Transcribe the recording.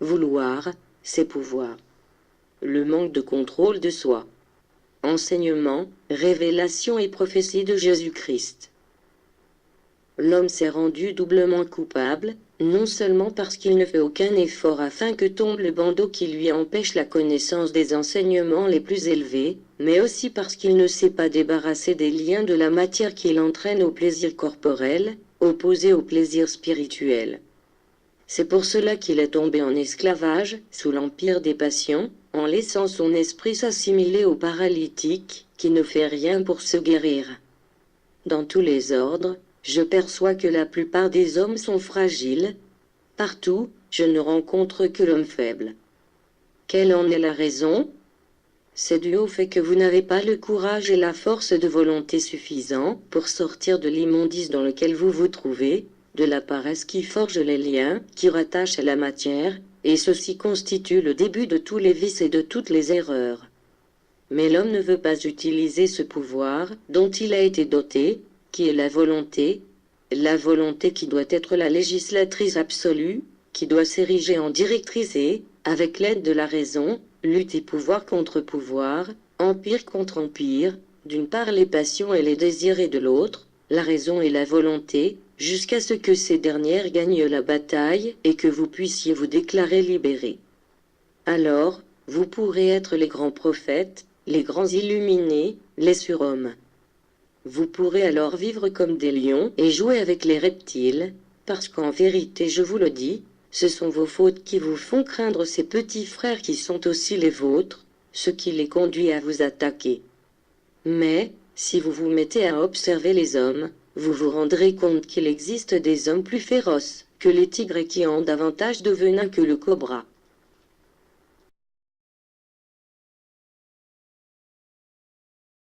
Vouloir, c'est pouvoir. Le manque de contrôle de soi. Enseignement, révélation et prophétie de Jésus-Christ. L'homme s'est rendu doublement coupable, non seulement parce qu'il ne fait aucun effort afin que tombe le bandeau qui lui empêche la connaissance des enseignements les plus élevés, mais aussi parce qu'il ne s'est pas débarrassé des liens de la matière qui l'entraîne au plaisir corporel, opposé au plaisir spirituel. C'est pour cela qu'il est tombé en esclavage, sous l'empire des passions, en laissant son esprit s'assimiler au paralytique, qui ne fait rien pour se guérir. Dans tous les ordres, je perçois que la plupart des hommes sont fragiles. Partout, je ne rencontre que l'homme faible. Quelle en est la raison? C'est dû au fait que vous n'avez pas le courage et la force de volonté suffisants pour sortir de l'immondice dans lequel vous vous trouvez, de la paresse qui forge les liens, qui rattachent à la matière, et ceci constitue le début de tous les vices et de toutes les erreurs. Mais l'homme ne veut pas utiliser ce pouvoir dont il a été doté, qui est la volonté qui doit être la législatrice absolue, qui doit s'ériger en directrice et, avec l'aide de la raison, lutter pouvoir contre pouvoir, empire contre empire, d'une part les passions et les désirs et de l'autre, la raison et la volonté, jusqu'à ce que ces dernières gagnent la bataille et que vous puissiez vous déclarer libérés. Alors, vous pourrez être les grands prophètes, les grands illuminés, les surhommes. Vous pourrez alors vivre comme des lions et jouer avec les reptiles, parce qu'en vérité je vous le dis, ce sont vos fautes qui vous font craindre ces petits frères qui sont aussi les vôtres, ce qui les conduit à vous attaquer. Mais, si vous vous mettez à observer les hommes, vous vous rendrez compte qu'il existe des hommes plus féroces que les tigres et qui ont davantage de venin que le cobra.